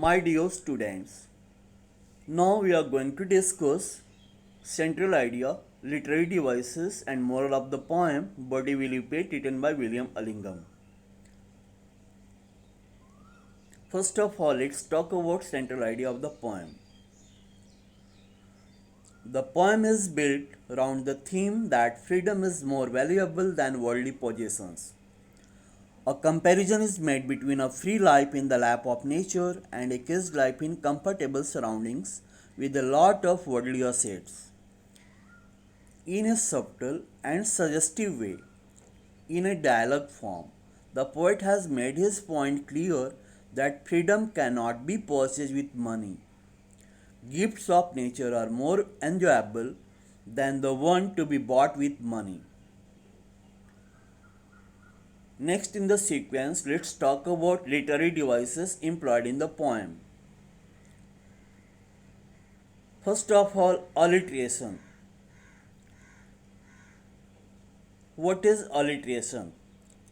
My dear students, now we are going to discuss central idea, literary devices and moral of the poem Body Will You Pay written by William Allingham. First of all, let's talk about central idea of the poem. The poem is built around the theme that freedom is more valuable than worldly possessions. A comparison is made between a free life in the lap of nature and a caged life in comfortable surroundings with a lot of worldly assets. In a subtle and suggestive way, in a dialogue form, the poet has made his point clear that freedom cannot be purchased with money. Gifts of nature are more enjoyable than the one to be bought with money. Next in the sequence, let's talk about literary devices employed in the poem. First of all, alliteration. What is alliteration?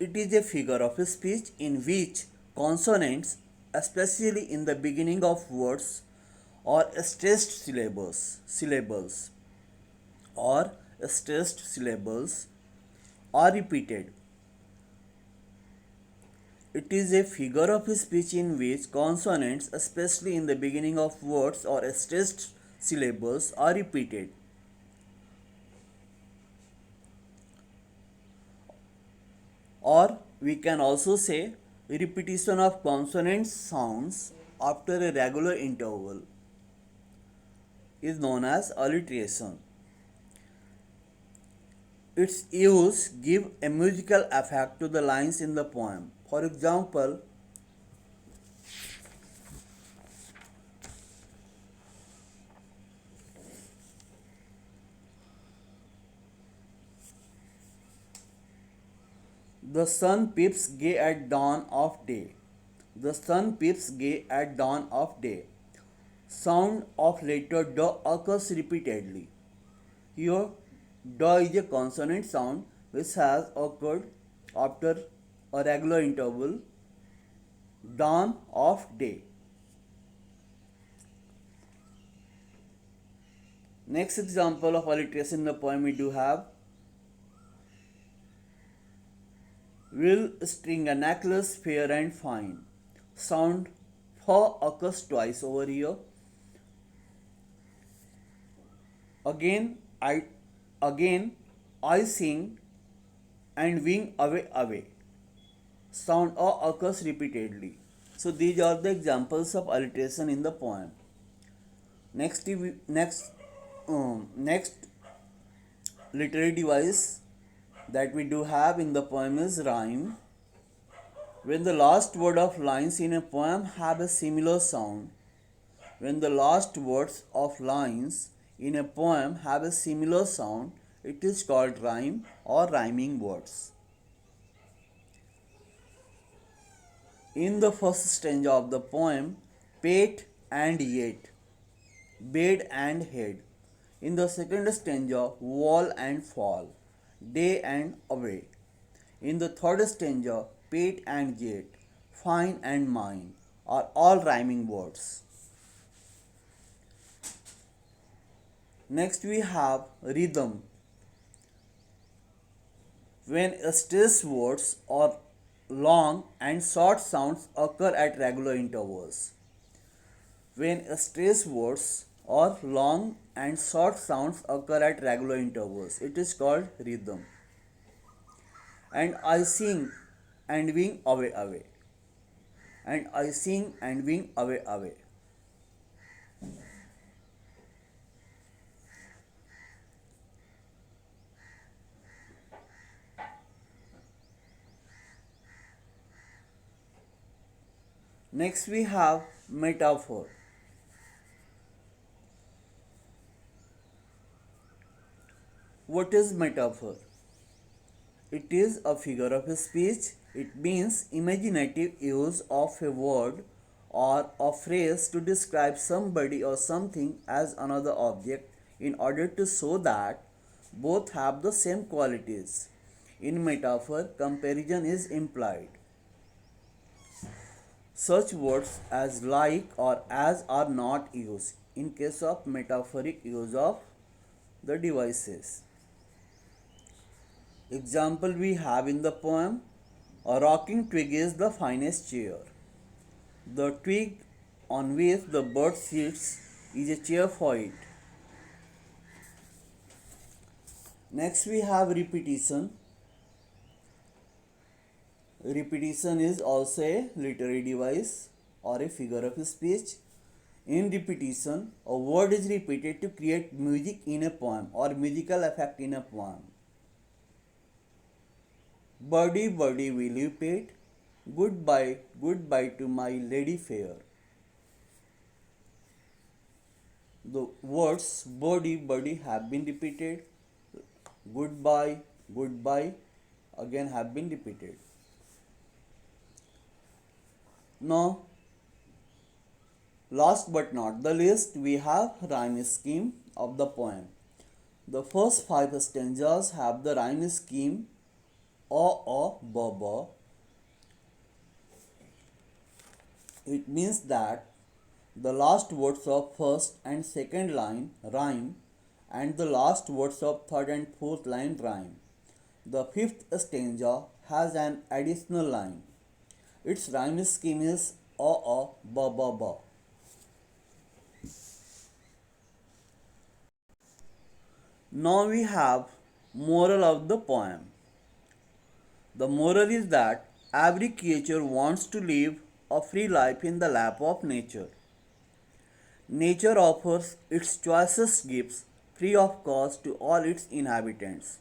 It is a figure of speech in which consonants, especially in the beginning of words, or or stressed syllables are repeated. It is a figure of speech in which consonants, especially in the beginning of words or stressed syllables, are repeated. Or we can also say repetition of consonant sounds after a regular interval is known as alliteration. Its use give a musical effect to the lines in the poem. For example, the sun peeps gay at dawn of day. The sun peeps gay at dawn of day. Sound of letter D occurs repeatedly. Here, D is a consonant sound which has occurred after a regular interval, dawn of day. Next example of alliteration in the poem we do have will string a necklace fair and fine. Sound for occurs twice over here. Again I sing and wing away. Sound occurs repeatedly. So these are the examples of alliteration in the poem. Next literary device that we do have in the poem is rhyme. When the last word of lines in a poem have a similar sound, when the last words of lines in a poem have a similar sound, it is called rhyme or rhyming words. In the first stanza of the poem, pate and yet, bed and head. In the second stanza, wall and fall, day and away. In the third stanza, pate and yet, fine and mine are all rhyming words. Next we have rhythm. When stressed words or long and short sounds occur at regular intervals. When stressed words or long and short sounds occur at regular intervals, it is called rhythm. And I sing and wing away. And I sing and wing away. Next we have metaphor. What is metaphor? It is a figure of speech. It means imaginative use of a word or a phrase to describe somebody or something as another object in order to show that both have the same qualities. In metaphor, comparison is implied. Such words as like or as are not used in case of metaphoric use of the devices. Example we have in the poem: a rocking twig is the finest chair. The twig on which the bird sits is a chair for it. Next we have repetition. Repetition is also a literary device or a figure of speech. In repetition, a word is repeated to create music in a poem or musical effect in a poem. Birdie, birdie, will you pet? Goodbye, goodbye to my lady fair. The words birdie, birdie have been repeated. Goodbye, goodbye again have been repeated. Now, last but not the least, we have rhyme scheme of the poem. The first five stanzas have the rhyme scheme a, ba. It means that the last words of first and second line rhyme and the last words of third and fourth line rhyme. The fifth stanza has an additional line. Its rhyme scheme is a, ba. Now we have moral of the poem. The moral is that every creature wants to live a free life in the lap of nature. Nature offers its choicest gifts free of cost to all its inhabitants.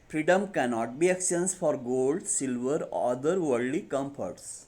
Freedom cannot be exchanged for gold, silver, or other worldly comforts.